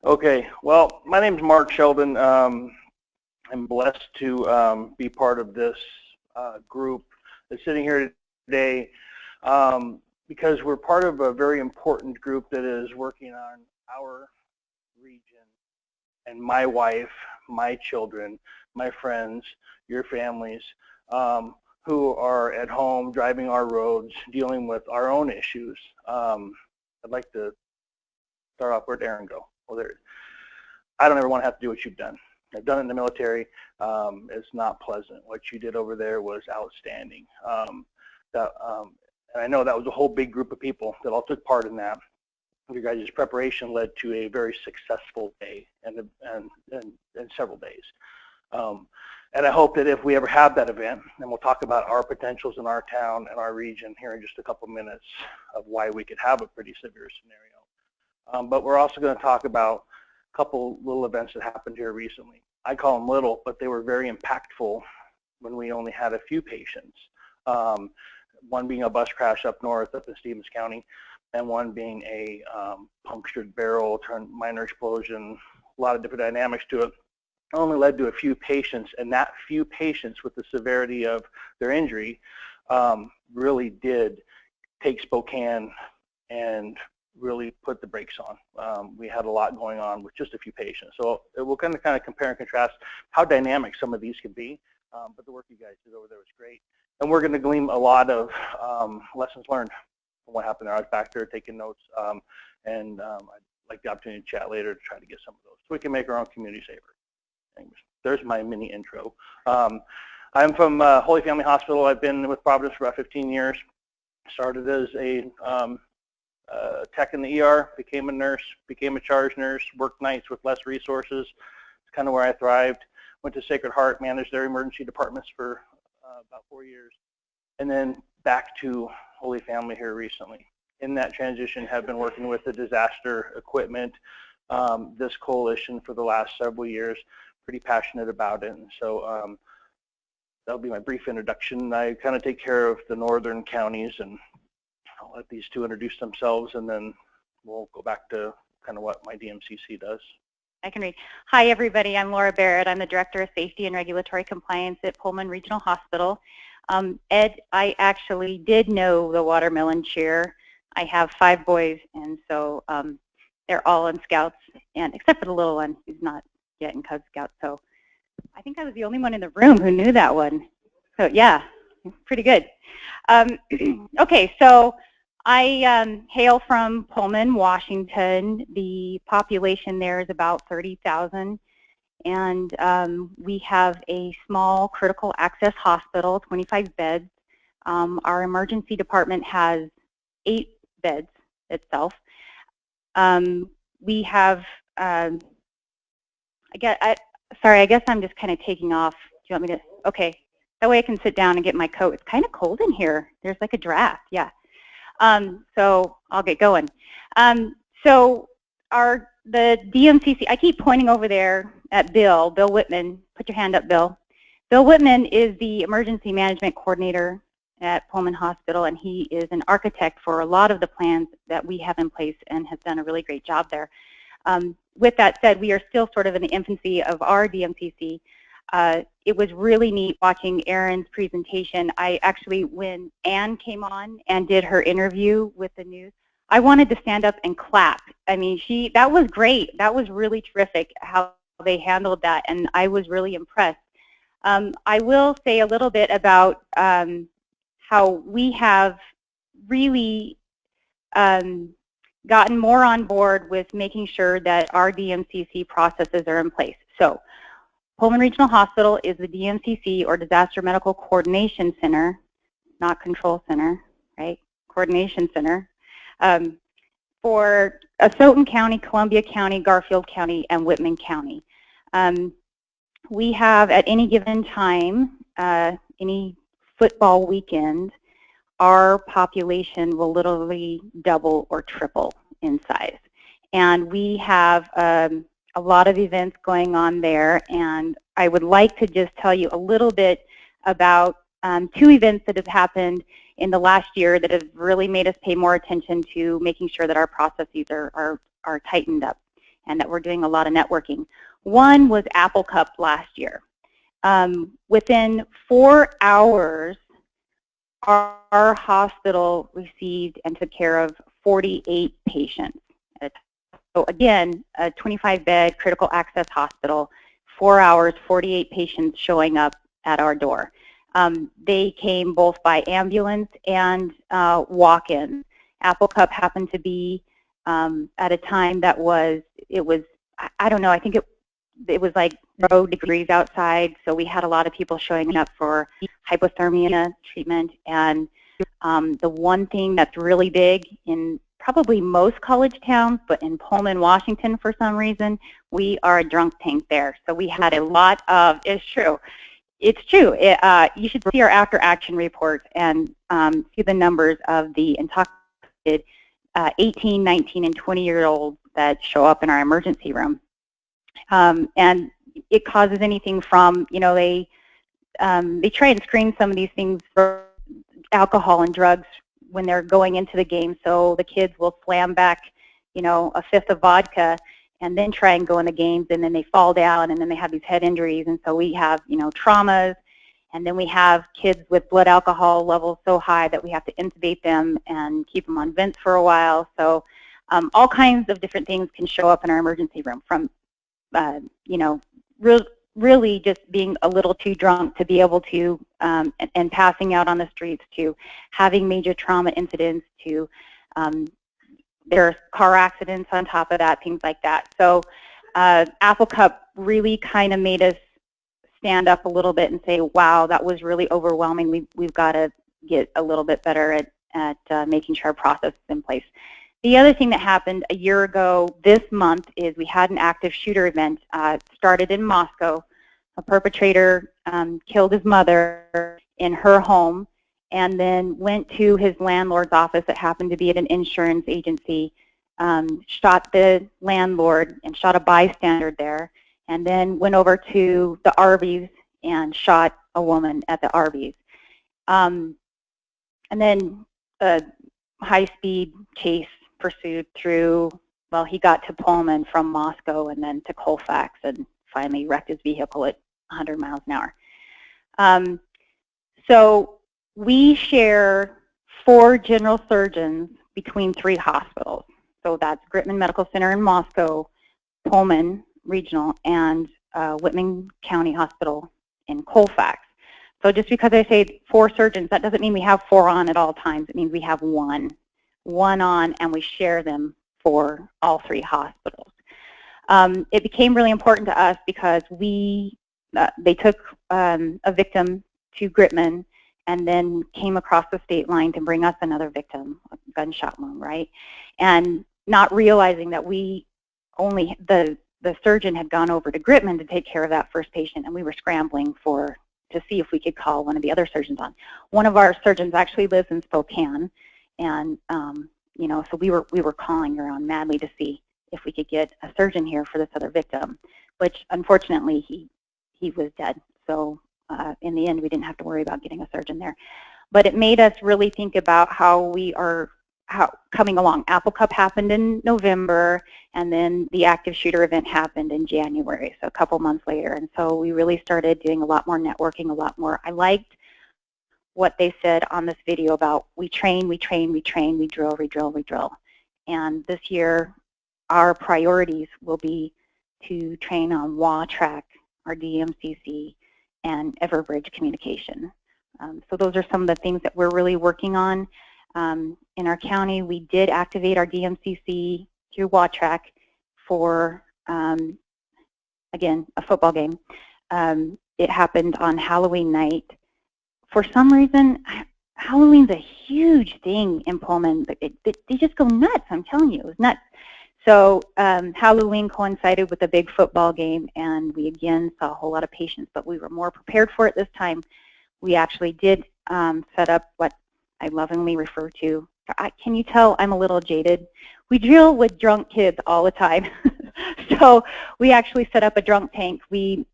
Okay, well, my name is Mark Sheldon. I'm blessed to be part of this group that's sitting here today because we're part of a very important group that is working on our region and my wife, my children, my friends, your families, who are at home driving our roads, dealing with our own issues. I'd like to start off, where'd Aaron go? Well, there. I don't ever want to have to do what you've done. I've done it in the military. It's not pleasant. What you did over there was outstanding. And I know that was a whole big group of people that all took part in that. Your guys' preparation led to a very successful day and several days. And I hope that if we ever have that event, and we'll talk about our potentials in our town and our region here in just a couple minutes of why we could have a pretty severe scenario. But we're also going to talk about a couple little events that happened here recently. I call them little, but they were very impactful when we only had a few patients. One being a bus crash up north, up in Stevens County, and one being a punctured barrel, minor explosion, a lot of different dynamics to it. Only led to a few patients, and that few patients with the severity of their injury really did take Spokane and really put the brakes on. We had a lot going on with just a few patients. So we'll kind of compare and contrast how dynamic some of these can be, but the work you guys did over there was great. And we're going to glean a lot of lessons learned from what happened there. I was back there taking notes, and I'd like the opportunity to chat later to try to get some of those so we can make our own community safer. There's my mini intro. I'm from Holy Family Hospital. I've been with Providence for about 15 years. Started as a tech in the ER, became a nurse, became a charge nurse, worked nights with less resources. It's kind of where I thrived. Went to Sacred Heart, managed their emergency departments for about 4 years, and then back to Holy Family here recently. In that transition, have been working with the disaster equipment, this coalition for the last several years. Pretty passionate about it, and so that'll be my brief introduction. I kind of take care of the northern counties, and I'll let these two introduce themselves, and then we'll go back to kind of what my DMCC does. I can read. Hi, everybody. I'm Laura Barrett. I'm the Director of Safety and Regulatory Compliance at Pullman Regional Hospital. Ed, I actually did know the watermelon cheer. I have 5 boys, and so they're all in Scouts, and except for the little one who's not yet in Cub Scouts. So I think I was the only one in the room who knew that one. So yeah, pretty good. Okay, so I hail from Pullman, Washington. The population there is about 30,000, and we have a small critical access hospital, 25 beds. Our emergency department has 8 beds itself. We have, I guess I'm just kind of taking off. Do you want me to? Okay, that way I can sit down and get my coat. It's kind of cold in here. There's like a draft, yeah. So I'll get going. So the DMCC, I keep pointing over there at Bill Whitman. Put your hand up, Bill. Bill Whitman is the emergency management coordinator at Pullman Hospital, and he is an architect for a lot of the plans that we have in place and has done a really great job there. With that said, we are still sort of in the infancy of our DMCC. It was really neat watching Erin's presentation. I actually, when Ann came on and did her interview with the news, I wanted to stand up and clap. I mean, that was great. That was really terrific how they handled that, and I was really impressed. I will say a little bit about how we have really gotten more on board with making sure that our DMCC processes are in place. So Pullman Regional Hospital is the DMCC, or Disaster Medical Coordination Center, not Control Center, right? Coordination Center, for Asotin County, Columbia County, Garfield County, and Whitman County. We have, at any given time, any football weekend, our population will literally double or triple in size. And we have a lot of events going on there, and I would like to just tell you a little bit about 2 events that have happened in the last year that have really made us pay more attention to making sure that our processes are tightened up. and that we're doing a lot of networking. One was Apple Cup last year. Within 4 hours, our hospital received and took care of 48 patients. So again, a 25-bed critical access hospital, 4 hours, 48 patients showing up at our door. They came both by ambulance and walk-in. Apple Cup happened to be at a time that I don't know, I think it was like 0 degrees outside, so we had a lot of people showing up for hypothermia treatment. And the one thing that's really big in probably most college towns, but in Pullman, Washington, for some reason, we are a drunk tank there. So we had a lot of, it's true. You should see our after-action reports and see the numbers of the intoxicated 18, 19, and 20-year-olds that show up in our emergency room. And it causes anything from, they try and screen some of these things for alcohol and drugs when they're going into the game. So the kids will slam back, a fifth of vodka and then try and go in the games, and then they fall down, and then they have these head injuries. And so we have, traumas, and then we have kids with blood alcohol levels so high that we have to intubate them and keep them on vents for a while. So all kinds of different things can show up in our emergency room, from really just being a little too drunk to be able to, and passing out on the streets, to having major trauma incidents, to there's car accidents on top of that, things like that. So Apple Cup really kind of made us stand up a little bit and say, wow, that was really overwhelming. We've got to get a little bit better at making sure our process is in place. The other thing that happened a year ago this month is we had an active shooter event. Started in Moscow. A perpetrator killed his mother in her home, and then went to his landlord's office that happened to be at an insurance agency, shot the landlord and shot a bystander there, and then went over to the Arby's and shot a woman at the Arby's. And then a high-speed chase pursued through, well, he got to Pullman from Moscow and then to Colfax, and finally wrecked his vehicle at 100 miles an hour. So we share 4 general surgeons between 3 hospitals. So that's Gritman Medical Center in Moscow, Pullman Regional, and Whitman County Hospital in Colfax. So just because I say 4 surgeons, that doesn't mean we have 4 on at all times. It means we have one on, and we share them for all 3 hospitals. It became really important to us because they took a victim to Gritman and then came across the state line to bring us another victim, a gunshot wound, right? And not realizing that the surgeon had gone over to Gritman to take care of that first patient, and we were scrambling to see if we could call one of the other surgeons on. One of our surgeons actually lives in Spokane, and so we were calling around madly to see if we could get a surgeon here for this other victim, which unfortunately he was dead. So in the end, we didn't have to worry about getting a surgeon there. But it made us really think about how we are coming along. Apple Cup happened in November, and then the active shooter event happened in January, so a couple months later. And so we really started doing a lot more networking, a lot more. I liked what they said on this video about we train, we train, we train, we drill, we drill, we drill. And this year, our priorities will be to train on WATRAC, our DMCC, and Everbridge communication. So those are some of the things that we're really working on. In our county, we did activate our DMCC through WATRAC for, again, a football game. It happened on Halloween night. For some reason, Halloween's a huge thing in Pullman. They just go nuts, I'm telling you, it was nuts. So Halloween coincided with a big football game, and we again saw a whole lot of patients, but we were more prepared for it this time. We actually did set up what I lovingly refer to. Can you tell I'm a little jaded? We drill with drunk kids all the time. So we actually set up a drunk tank. We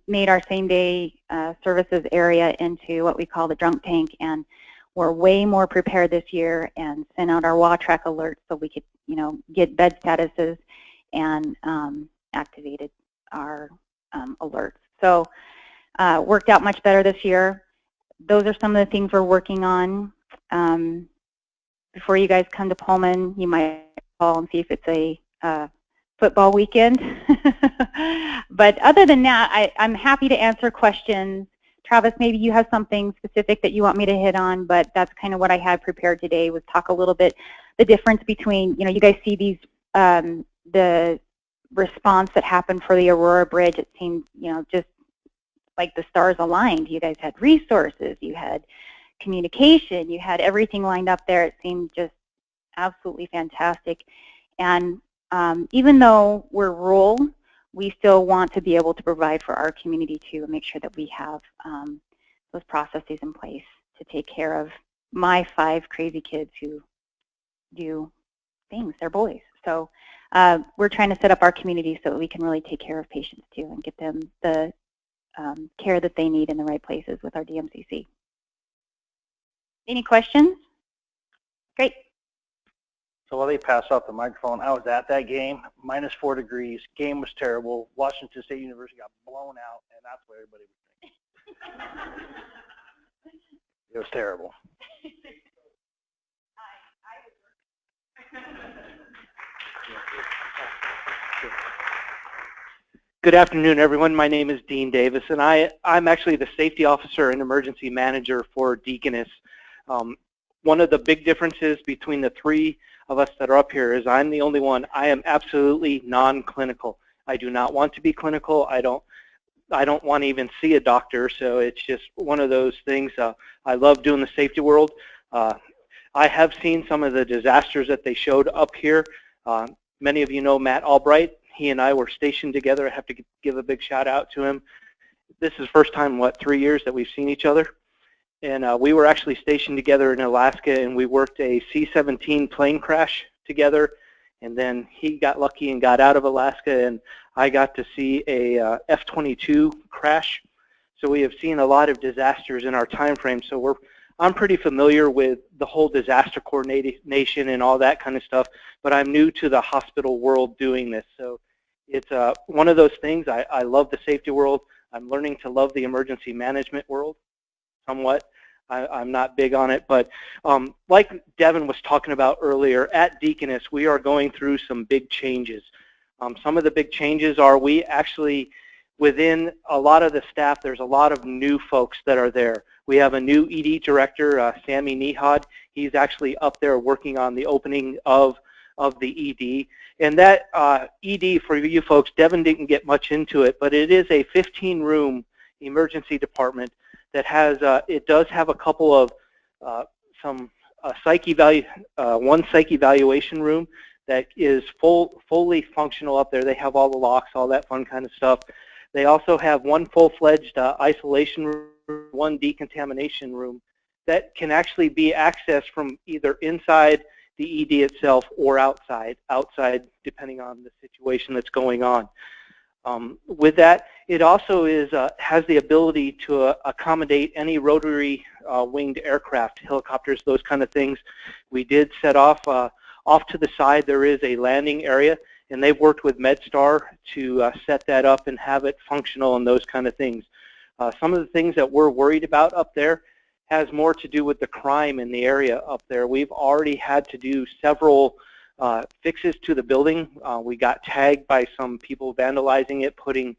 made our same-day services area into what we call the drunk tank, and we're way more prepared this year and sent out our WA track alerts so we could, get bed statuses and activated our alerts. So worked out much better this year. Those are some of the things we're working on. Before you guys come to Pullman, you might call and see if it's a football weekend. But other than that, I'm happy to answer questions. Travis, maybe you have something specific that you want me to hit on, but that's kind of what I had prepared today, was talk a little bit the difference between, you guys see these, the response that happened for the Aurora Bridge. It seemed, just like the stars aligned. You guys had resources, you had communication, you had everything lined up there. It seemed just absolutely fantastic. And even though we're rural, we still want to be able to provide for our community too, and make sure that we have those processes in place to take care of my 5 crazy kids who do things. They're boys. So we're trying to set up our community so that we can really take care of patients too and get them the care that they need in the right places with our DMCC. Any questions? Great. So while they pass off the microphone, I was at that game, -4 degrees. Game was terrible. Washington State University got blown out, and that's what everybody was thinking. It was terrible. Good afternoon, everyone. My name is Dean Davis, and I'm actually the safety officer and emergency manager for Deaconess. One of the big differences between the 3 of us that are up here is I'm the only one. I am absolutely non-clinical. I do not want to be clinical. I don't want to even see a doctor, so it's just one of those things. I love doing the safety world. I have seen some of the disasters that they showed up here. Many of you know Matt Albright. He and I were stationed together. I have to give a big shout out to him. This is the first time, 3 years that we've seen each other. And we were actually stationed together in Alaska, and we worked a C-17 plane crash together. And then he got lucky and got out of Alaska, and I got to see a F-22 crash. So we have seen a lot of disasters in our time frame. So I'm pretty familiar with the whole disaster coordination and all that kind of stuff, but I'm new to the hospital world doing this. So it's one of those things. I love the safety world. I'm learning to love the emergency management world somewhat. I'm not big on it, but like Devin was talking about earlier, at Deaconess, we are going through some big changes. Some of the big changes are we actually, within a lot of the staff, there's a lot of new folks that are there. We have a new ED director, Sammy Nihad. He's actually up there working on the opening of the ED. And that ED, for you folks, Devin didn't get much into it, but it is a 15-room emergency department that has, it does have a couple of one psych evaluation room that is fully functional up there. They have all the locks, all that fun kind of stuff. They also have one full-fledged isolation room, one decontamination room that can actually be accessed from either inside the ED itself or outside depending on the situation that's going on. With that, it also has the ability to accommodate any rotary winged aircraft, helicopters, those kind of things. We did set off to the side. There is a landing area, and they've worked with MedStar to set that up and have it functional and those kind of things. Some of the things that we're worried about up there has more to do with the crime in the area up there. We've already had to do several fixes to the building. We got tagged by some people vandalizing it, putting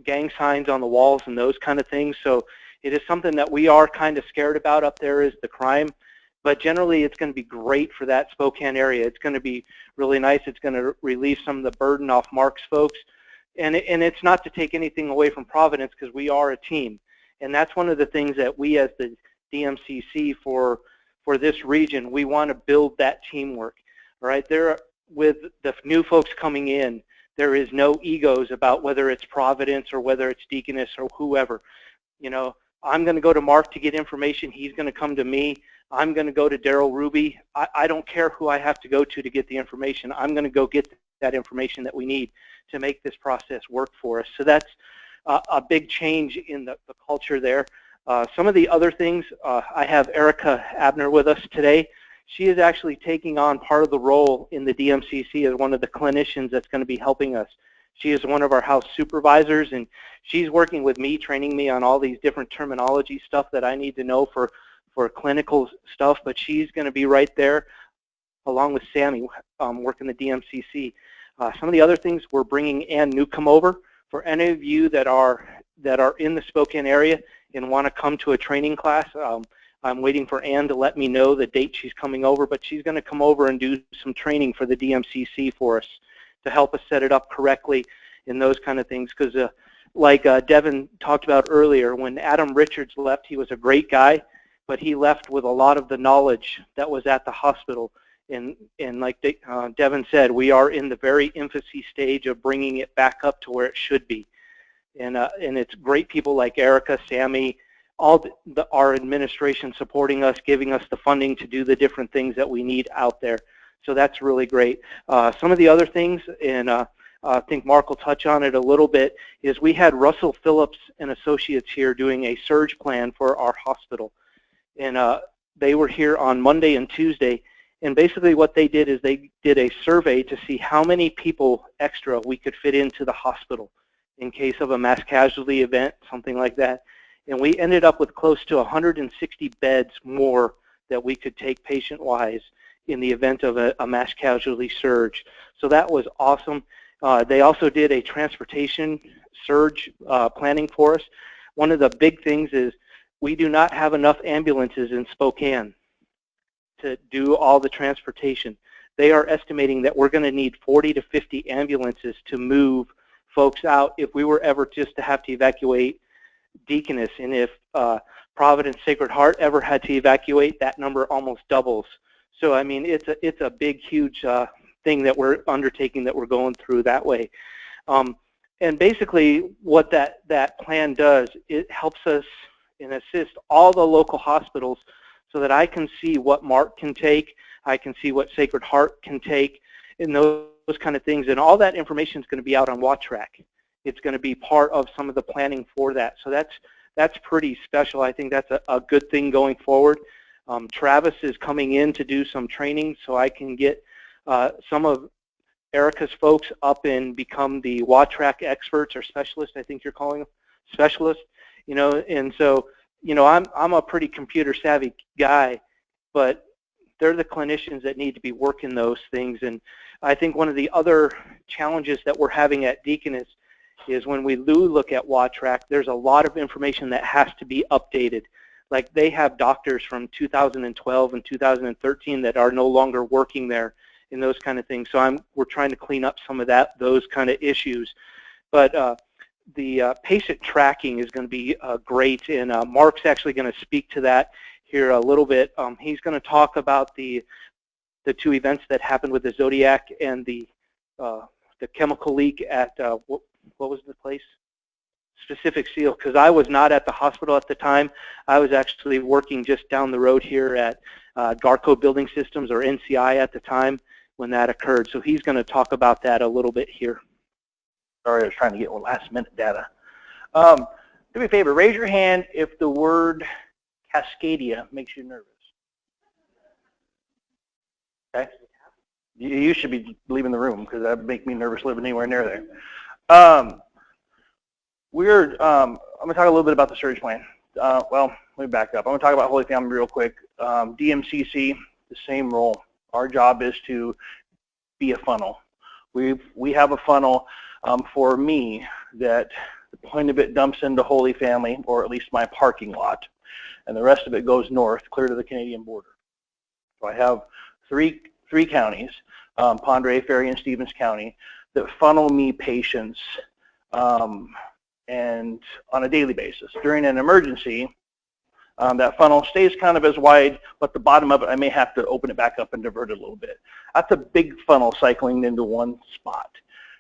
gang signs on the walls and those kind of things. So it is something that we are kind of scared about up there, is the crime. But generally, it's going to be great for that Spokane area. It's going to be really nice. It's going to relieve some of the burden off Mark's folks. And it's not to take anything away from Providence, because we are a team. And that's one of the things that we as the DMCC for this region, we want to build that teamwork. All right, with the new folks coming in, there is no egos about whether it's Providence or whether it's Deaconess or whoever. You know, I'm going to go to Mark to get information. He's going to come to me. I'm going to go to Daryl Ruby. I don't care who I have to go to get the information. I'm going to go get that information that we need to make this process work for us. So that's a big change in the culture there. Some of the other things, I have Erica Abner with us today. She is actually taking on part of the role in the DMCC as one of the clinicians that's going to be helping us. She is one of our house supervisors, and she's working with me, training me on all these different terminology stuff that I need to know for clinical stuff, but she's going to be right there along with Sammy working the DMCC. Some of the other things, we're bringing Ann Newcomb over. For any of you that are in the Spokane area and want to come to a training class, I'm waiting for Ann to let me know the date she's coming over, but she's going to come over and do some training for the DMCC for us to help us set it up correctly and those kind of things. Because like Devin talked about earlier, when Adam Richards left, he was a great guy, but he left with a lot of the knowledge that was at the hospital. And like Devin said, we are in the very infancy stage of bringing it back up to where it should be. And it's great people like Erica, Sammy, all our administration supporting us, giving us the funding to do the different things that we need out there. So that's really great. Some of the other things, and I think Mark will touch on it a little bit, is we had Russell Phillips and Associates here doing a surge plan for our hospital. And they were here on Monday and Tuesday. And basically what they did is they did a survey to see how many people extra we could fit into the hospital in case of a mass casualty event, something like that. And we ended up with close to 160 beds more that we could take patient-wise in the event of a mass casualty surge. So that was awesome. They also did a transportation surge planning for us. One of the big things is we do not have enough ambulances in Spokane to do all the transportation. They are estimating that we're going to need 40 to 50 ambulances to move folks out if we were ever just to have to evacuate Deaconess. And if Providence Sacred Heart ever had to evacuate, that number almost doubles. So I mean, it's a big, huge thing that we're undertaking, that we're going through that way. And basically what that plan does, it helps us and assist all the local hospitals so that I can see what Mark can take, I can see what Sacred Heart can take, and those kind of things. And all that information is going to be out on WatchTrack. It's going to be part of some of the planning for that. So that's pretty special. I think that's a good thing going forward. Travis is coming in to do some training so I can get some of Erica's folks up and become the WatchTrack experts or specialists, I think you're calling them, specialists. You know, and so, you know, I'm a pretty computer savvy guy, but they're the clinicians that need to be working those things. And I think one of the other challenges that we're having at Deaconess is when we do look at WatchTrack, there's a lot of information that has to be updated. Like they have doctors from 2012 and 2013 that are no longer working there and those kind of things. So we're trying to clean up some of those kind of issues. But the patient tracking is going to be great, and Mark's actually going to speak to that here a little bit. He's going to talk about the two events that happened with the Zodiac and the chemical leak at what was the place? Pacific Seal, because I was not at the hospital at the time. I was actually working just down the road here at Garco Building Systems, or NCI at the time, when that occurred. So he's going to talk about that a little bit here. Sorry, I was trying to get last-minute data. Do me a favor, raise your hand if the word Cascadia makes you nervous. Okay? You should be leaving the room, because that would make me nervous living anywhere near there. I'm going to talk a little bit about the surge plan. Well, let me back up. I'm going to talk about Holy Family real quick. DMCC, the same role. Our job is to be a funnel. We have a funnel for me that the point of it dumps into Holy Family, or at least my parking lot, and the rest of it goes north, clear to the Canadian border. So I have three counties, Pondere, Ferry, and Stevens County, that funnel me patients and on a daily basis. During an emergency, that funnel stays kind of as wide, but the bottom of it, I may have to open it back up and divert it a little bit. That's a big funnel cycling into one spot.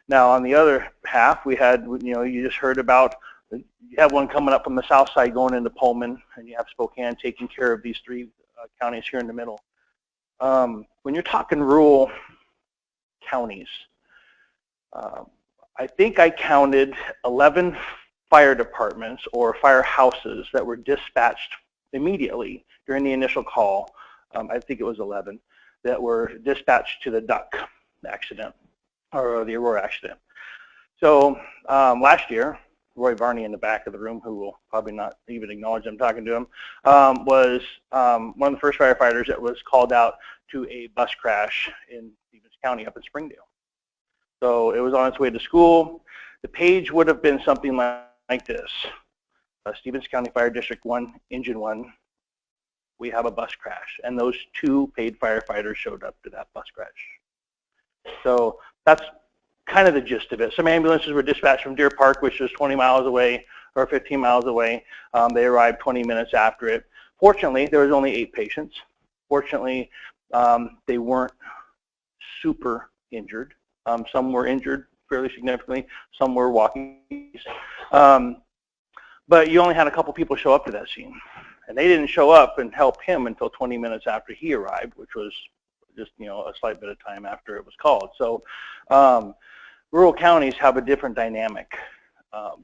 Now, on the other half, we had, you know, you just heard about, you have one coming up from the south side going into Pullman, and you have Spokane taking care of these three counties here in the middle. When you're talking rural counties, I think I counted 11 fire departments or firehouses that were dispatched immediately during the initial call. I think it was 11 that were dispatched to the duck accident or the Aurora accident. So last year, Roy Varney in the back of the room, who will probably not even acknowledge I'm talking to him, was one of the first firefighters that was called out to a bus crash in Stevens County up in Springdale. So it was on its way to school. The page would have been something like this. Stevens County Fire District 1, Engine 1, we have a bus crash. And those 2 paid firefighters showed up to that bus crash. So that's kind of the gist of it. Some ambulances were dispatched from Deer Park, which is 20 miles away or 15 miles away. They arrived 20 minutes after it. Fortunately, there was only 8 patients. Fortunately, they weren't super injured. Some were injured fairly significantly. Some were walking. But you only had a couple people show up to that scene. And they didn't show up and help him until 20 minutes after he arrived, which was just, a slight bit of time after it was called. So rural counties have a different dynamic.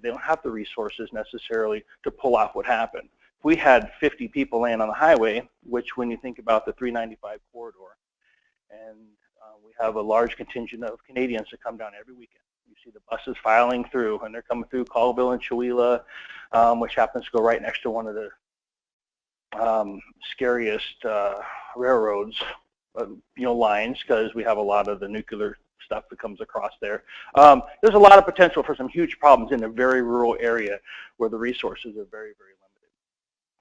They don't have the resources necessarily to pull off what happened. If we had 50 people laying on the highway, which when you think about the 395 corridor, and we have a large contingent of Canadians that come down every weekend. You see the buses filing through, and they're coming through Colville and Chewelah, which happens to go right next to one of the scariest railroads, lines, because we have a lot of the nuclear stuff that comes across there. There's a lot of potential for some huge problems in a very rural area where the resources are very, very limited.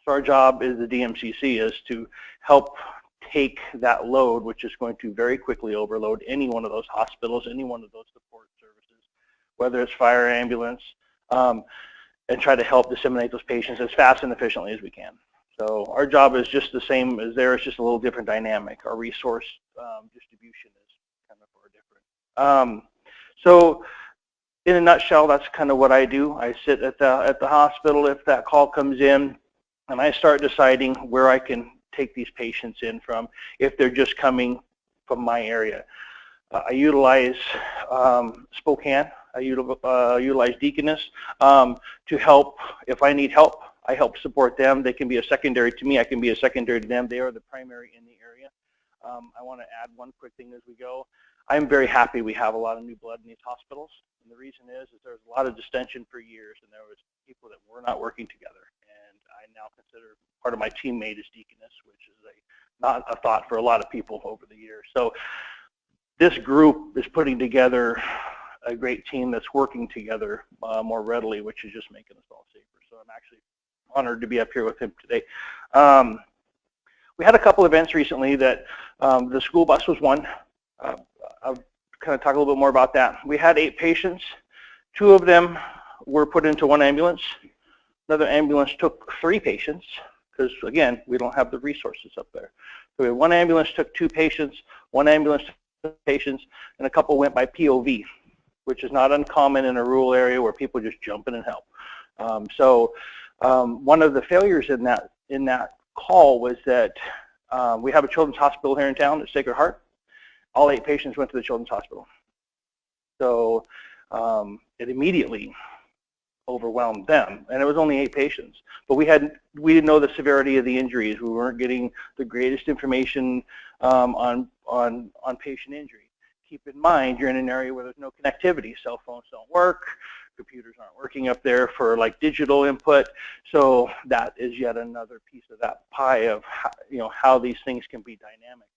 So our job as the DMCC is to help take that load, which is going to very quickly overload any one of those hospitals, any one of those support services, whether it's fire, ambulance, and try to help disseminate those patients as fast and efficiently as we can. So our job is just the same as theirs, just a little different dynamic. Our resource distribution is kind of different. So in a nutshell, that's kind of what I do. I sit at the hospital if that call comes in, and I start deciding where I can take these patients in from if they're just coming from my area. I utilize Spokane. I utilize Deaconess to help. If I need help, I help support them. They can be a secondary to me. I can be a secondary to them. They are the primary in the area. I want to add one quick thing as we go. I'm very happy we have a lot of new blood in these hospitals. And the reason is there's a lot of distension for years, and there was people that were not working together. And I now consider part of my teammate is Deaconess, which is not a thought for a lot of people over the years. So this group is putting together a great team that's working together more readily, which is just making us all safer. So I'm actually honored to be up here with him today. We had a couple events recently that the school bus was one. I'll kind of talk a little bit more about that. We had 8 patients. 2 of them were put into one ambulance. Another ambulance took 3 patients because, again, we don't have the resources up there. So we had 1 ambulance took 2 patients, 1 ambulance took patients, and a couple went by POV, which is not uncommon in a rural area where people just jump in and help. One of the failures in that call was that we have a children's hospital here in town at Sacred Heart. All 8 patients went to the children's hospital. So it immediately overwhelmed them, and it was only 8 patients. But we didn't know the severity of the injuries. We weren't getting the greatest information on patient injury. Keep in mind, you're in an area where there's no connectivity. Cell phones don't work. Computers aren't working up there for digital input. So that is yet another piece of that pie of how these things can be dynamic.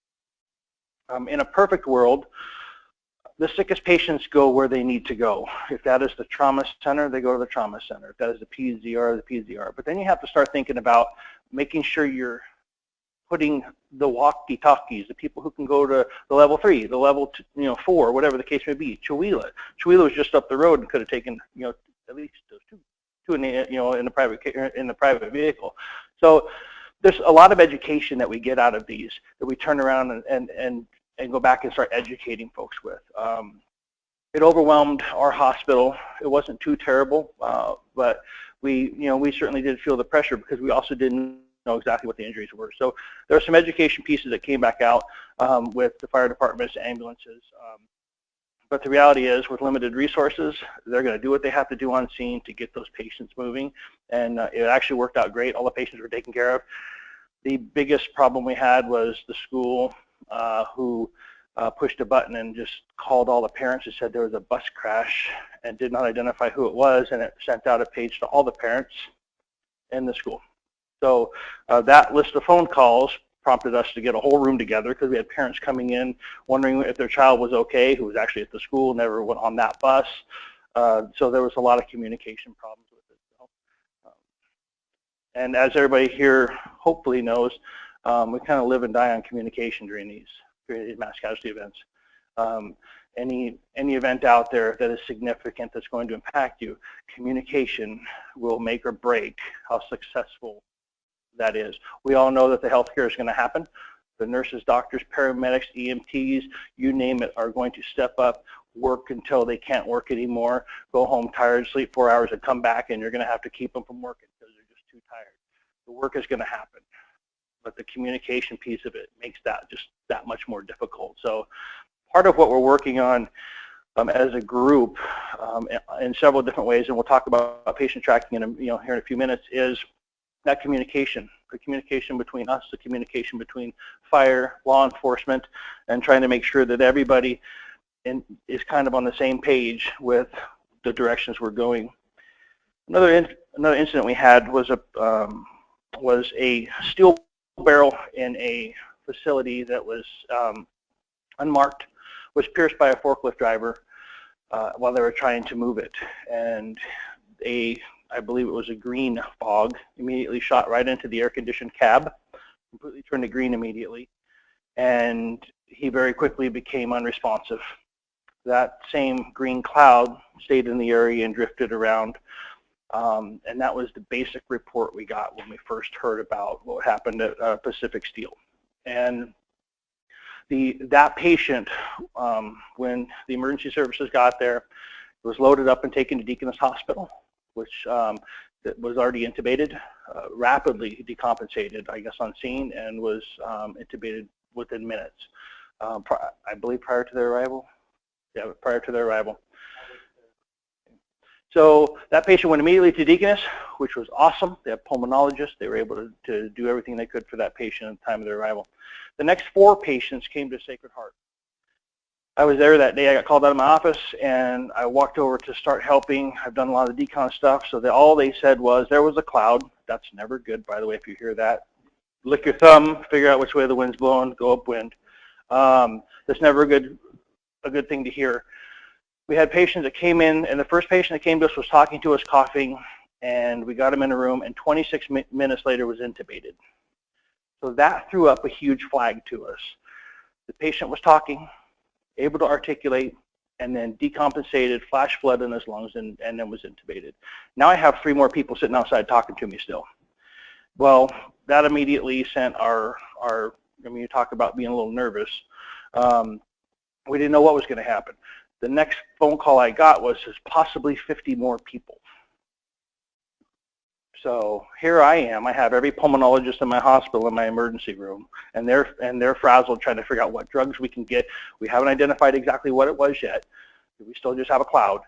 In a perfect world, the sickest patients go where they need to go. If that is the trauma center, they go to the trauma center. If that is the PZR, the PZR. But then you have to start thinking about making sure you're putting the walkie-talkies, the people who can go to the level 3, the level 4, whatever the case may be. Chewelah was just up the road and could have taken at least those two in the private vehicle. So there's a lot of education that we get out of these that we turn around and go back and start educating folks with. It overwhelmed our hospital. It wasn't too terrible, but we certainly did feel the pressure because we also didn't know exactly what the injuries were. So there are some education pieces that came back out with the fire departments, ambulances. But the reality is, with limited resources, they're going to do what they have to do on scene to get those patients moving. And it actually worked out great. All the patients were taken care of. The biggest problem we had was the school who pushed a button and just called all the parents and said there was a bus crash and did not identify who it was, and it sent out a page to all the parents in the school. So that list of phone calls prompted us to get a whole room together because we had parents coming in wondering if their child was okay, who was actually at the school, never went on that bus. So there was a lot of communication problems with it. And as everybody here hopefully knows, we kind of live and die on communication during these mass casualty events. Any event out there that is significant that's going to impact you, communication will make or break how successful that is. We all know that the healthcare is going to happen. The nurses, doctors, paramedics, EMTs, you name it, are going to step up, work until they can't work anymore, go home tired, sleep 4 hours, and come back, and you're going to have to keep them from working because they're just too tired. The work is going to happen, but the communication piece of it makes that just that much more difficult. So part of what we're working on as a group in several different ways, and we'll talk about patient tracking here in a few minutes, is that communication, the communication between us, the communication between fire, law enforcement, and trying to make sure that everybody is kind of on the same page with the directions we're going. Another incident we had was a steel barrel in a facility that was unmarked, was pierced by a forklift driver while they were trying to move it, and I believe it was a green fog, immediately shot right into the air-conditioned cab, completely turned to green immediately, and he very quickly became unresponsive. That same green cloud stayed in the area and drifted around, and that was the basic report we got when we first heard about what happened at Pacific Steel. And that patient, when the emergency services got there, was loaded up and taken to Deaconess Hospital, which was already intubated, rapidly decompensated, I guess, on scene, and was intubated within minutes. I believe prior to their arrival. Yeah, prior to their arrival. So that patient went immediately to Deaconess, which was awesome. They have pulmonologists. They were able to do everything they could for that patient at the time of their arrival. The next 4 patients came to Sacred Heart. I was there that day. I got called out of my office, and I walked over to start helping. I've done a lot of decon stuff, so all they said was there was a cloud. That's never good, by the way, if you hear that. Lick your thumb, figure out which way the wind's blowing, go upwind. That's never a good thing to hear. We had patients that came in, and the first patient that came to us was talking to us, coughing, and we got him in a room, and 26 minutes later was intubated. So that threw up a huge flag to us. The patient was talking, able to articulate, and then decompensated, flash blood in his lungs, and then was intubated. Now I have 3 more people sitting outside talking to me still. Well, that immediately sent you talk about being a little nervous. We didn't know what was going to happen. The next phone call I got was possibly 50 more people. So here I am. I have every pulmonologist in my hospital in my emergency room, and they're frazzled trying to figure out what drugs we can get. We haven't identified exactly what it was yet. We still just have a cloud.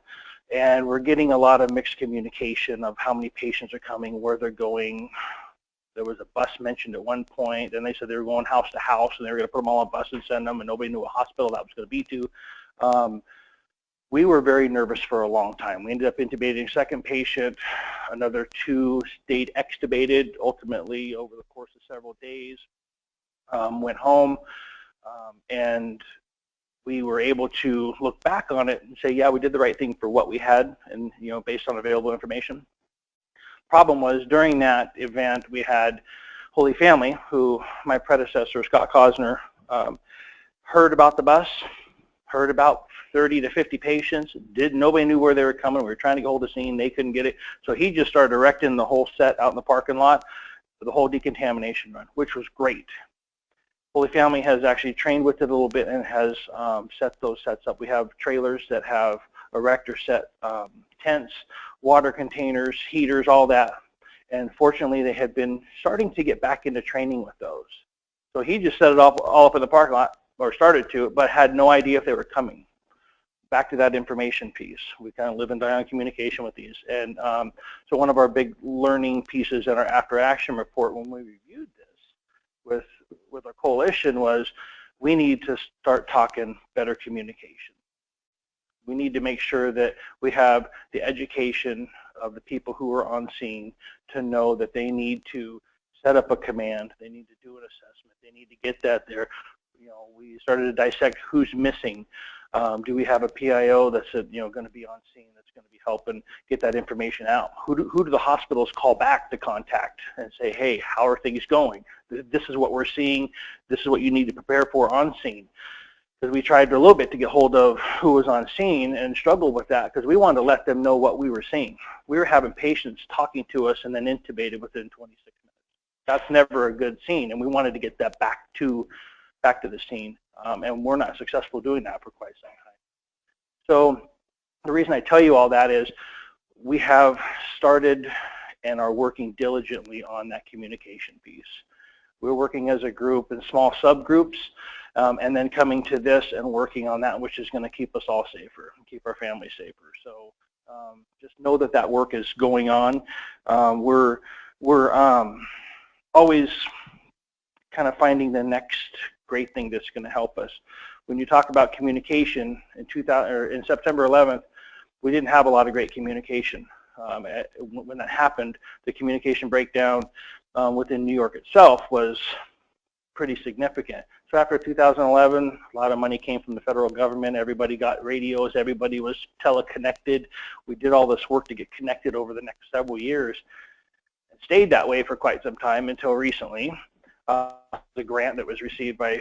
And we're getting a lot of mixed communication of how many patients are coming, where they're going. There was a bus mentioned at one point, and they said they were going house to house, and they were going to put them all on a bus and send them, and nobody knew what hospital that was going to be to. We were very nervous for a long time. We ended up intubating a second patient. Another 2 stayed extubated, ultimately over the course of several days. Went home, and we were able to look back on it and say, yeah, we did the right thing for what we had, and based on available information. Problem was, during that event, we had Holy Family, who my predecessor, Scott Cosner, heard about the bus, heard about 30 to 50 patients. Nobody knew where they were coming. We were trying to get hold of the scene. They couldn't get it. So he just started erecting the whole set out in the parking lot for the whole decontamination run, which was great. Holy Family has actually trained with it a little bit and has set those sets up. We have trailers that have erector set tents, water containers, heaters, all that. And fortunately, they had been starting to get back into training with those. So he just set it all up in the parking lot, or started to, but had no idea if they were coming. back to that information piece. We kind of live and die on communication with these. And so one of our big learning pieces in our after action report when we reviewed this with our coalition was we need to start talking better communication. We need to make sure that we have the education of the people who are on scene to know that they need to set up a command, they need to do an assessment, they need to get that there. You know, we started to dissect who's missing. Do we have a PIO that's going to be on scene, that's going to be helping get that information out? Who do the hospitals call back to contact and say, hey, how are things going? This is what we're seeing. This is what you need to prepare for on scene. Because we tried a little bit to get hold of who was on scene and struggled with that because we wanted to let them know what we were seeing. We were having patients talking to us and then intubated within 26 minutes. That's never a good scene, and we wanted to get that back to the scene, and we're not successful doing that for quite some time. So the reason I tell you all that is we have started and are working diligently on that communication piece. We're working as a group in small subgroups, and then coming to this and working on that, which is going to keep us all safer and keep our families safer. So just know that that work is going on. We're always kind of finding the next great thing that's going to help us. When you talk about communication in September 11th, we didn't have a lot of great communication. When that happened, the communication breakdown within New York itself was pretty significant. So after 2011, a lot of money came from the federal government. Everybody got radios. Everybody was teleconnected. We did all this work to get connected over the next several years. It stayed that way for quite some time until recently. The grant that was received by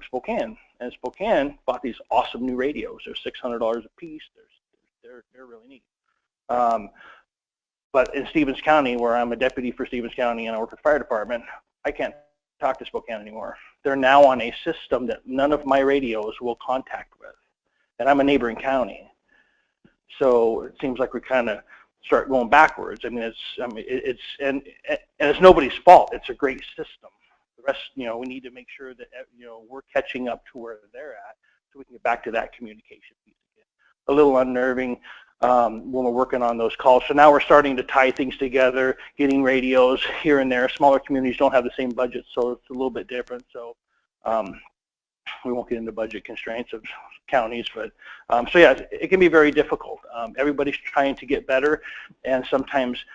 Spokane. And Spokane bought these awesome new radios. They're $600 a piece. They're really neat. But in Stevens County, where I'm a deputy for Stevens County and I work with the fire department, I can't talk to Spokane anymore. They're now on a system that none of my radios will contact with. And I'm a neighboring county. So it seems like we kind of start going backwards. I mean, it's nobody's fault. It's a great system. The rest, we need to make sure that, we're catching up to where they're at so we can get back to that communication piece again. A little unnerving when we're working on those calls. So now we're starting to tie things together, getting radios here and there. Smaller communities don't have the same budget, so it's a little bit different. So we won't get into budget constraints of counties, but so yeah, it can be very difficult. Everybody's trying to get better, and sometimes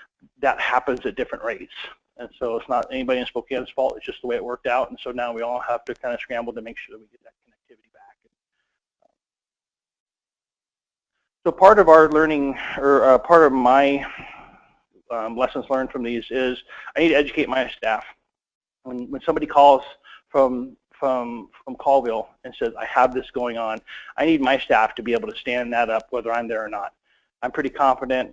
that happens at different rates. And so it's not anybody in Spokane's fault, it's just the way it worked out, and so now we all have to kind of scramble to make sure that we get that connectivity back. So part of our learning, or part of my lessons learned from these is I need to educate my staff. When somebody calls from Colville and says, I have this going on, I need my staff to be able to stand that up whether I'm there or not. I'm pretty confident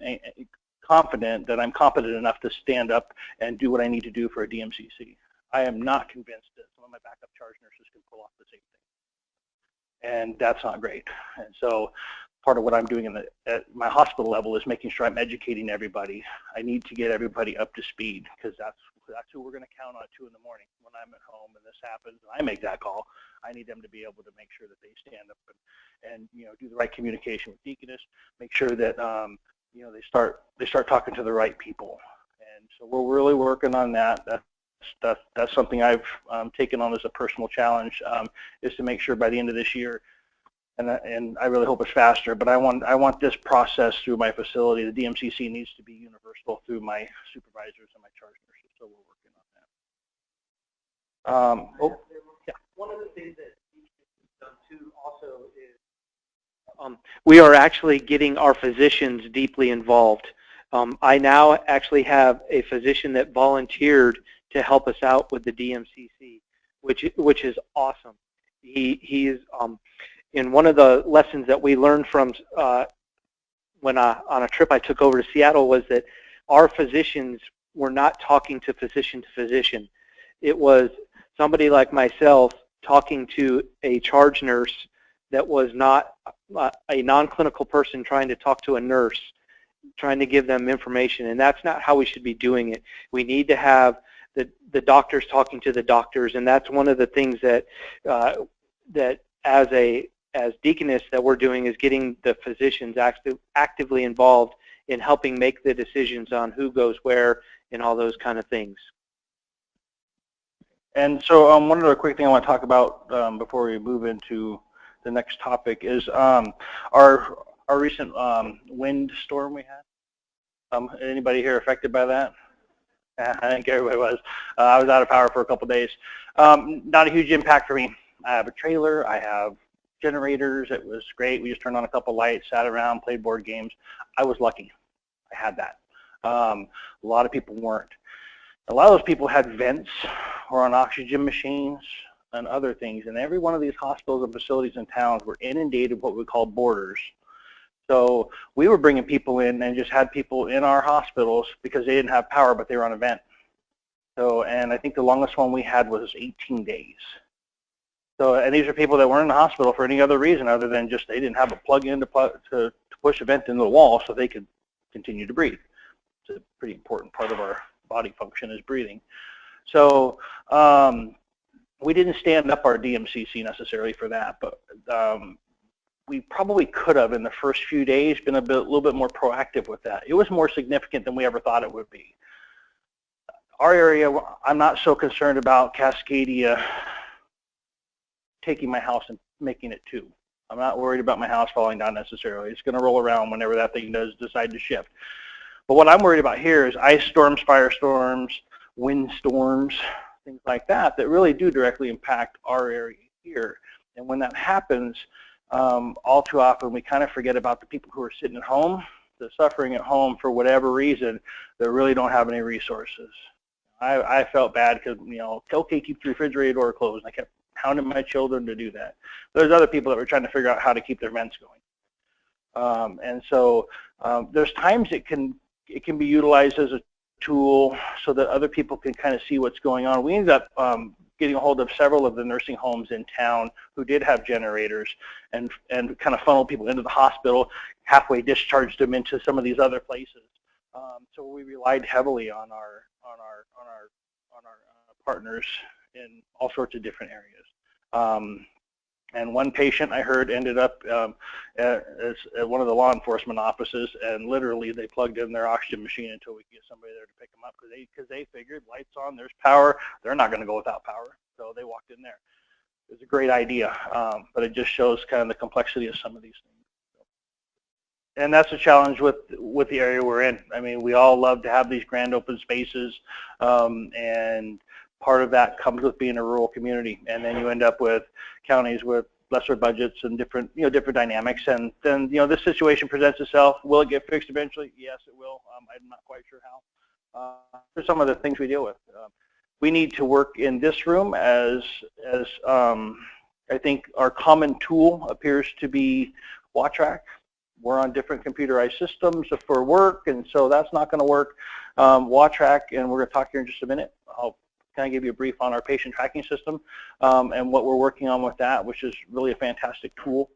that I'm competent enough to stand up and do what I need to do for a DMCC. I am not convinced that some of my backup charge nurses can pull off the same thing. And that's not great. And so part of what I'm doing at my hospital level is making sure I'm educating everybody. I need to get everybody up to speed because that's who we're going to count on at 2 in the morning when I'm at home and this happens and I make that call. I need them to be able to make sure that they stand up and do the right communication with Deaconess, make sure that they start talking to the right people. And so we're really working on that. That's something I've taken on as a personal challenge, is to make sure by the end of this year, and I really hope it's faster, but I want this process through my facility. The DMCC needs to be universal through my supervisors and my charge nurses, so we're working on that. Yeah. One of the things that we've done too also is we are actually getting our physicians deeply involved. I now actually have a physician that volunteered to help us out with the DMCC, which is awesome. He is in one of the lessons that we learned from on a trip I took over to Seattle was that our physicians were not talking to physician. It was somebody like myself talking to a charge nurse that was not a non-clinical person trying to talk to a nurse, trying to give them information, and that's not how we should be doing it. We need to have the doctors talking to the doctors, and that's one of the things that that as a as Deaconess that we're doing is getting the physicians actively involved in helping make the decisions on who goes where and all those kind of things. And so one other quick thing I want to talk about before we move into the next topic is our recent wind storm we had. Anybody here affected by that? I think everybody was. I was out of power for a couple days. Not a huge impact for me. I have a trailer. I have generators. It was great. We just turned on a couple lights, sat around, played board games. I was lucky. I had that. A lot of people weren't. A lot of those people had vents or on oxygen machines and other things. And every one of these hospitals and facilities and towns were inundated with what we call boarders. So we were bringing people in and just had people in our hospitals because they didn't have power, but they were on a vent. So, and I think the longest one we had was 18 days. So, and these are people that weren't in the hospital for any other reason other than just they didn't have a plug-in to push a vent into the wall so they could continue to breathe. It's a pretty important part of our body function is breathing. So we didn't stand up our DMCC necessarily for that, but we probably could have in the first few days been a little bit more proactive with that. It was more significant than we ever thought it would be. Our area, I'm not so concerned about Cascadia taking my house and making it two. I'm not worried about my house falling down necessarily. It's going to roll around whenever that thing does decide to shift. But what I'm worried about here is ice storms, firestorms, wind storms, things like that that really do directly impact our area here. And when that happens, all too often we kind of forget about the people who are sitting at home, they're suffering at home for whatever reason, that really don't have any resources. I felt bad because, you know, okay, keep the refrigerator door closed. And I kept hounding my children to do that. There's other people that were trying to figure out how to keep their vents going. And so there's times it can be utilized as a tool so that other people can kind of see what's going on. We ended up getting a hold of several of the nursing homes in town who did have generators and kind of funneled people into the hospital, halfway discharged them into some of these other places. So we relied heavily on our partners in all sorts of different areas. And one patient I heard ended up at one of the law enforcement offices, and literally they plugged in their oxygen machine until we could get somebody there to pick them up because they figured lights on, there's power, they're not going to go without power. So they walked in there. It was a great idea, but it just shows kind of the complexity of some of these things. And that's a challenge with the area we're in. I mean, we all love to have these grand open spaces, and part of that comes with being a rural community. And then you end up with counties with lesser budgets and different dynamics. And then, this situation presents itself. Will it get fixed eventually? Yes, it will. I'm not quite sure how. There's some of the things we deal with. We need to work in this room as I think our common tool appears to be WATRAC. We're on different computerized systems for work, and so that's not going to work. WATRAC, and we're going to talk here in just a minute. I'll kind of give you a brief on our patient tracking system and what we're working on with that, which is really a fantastic tool.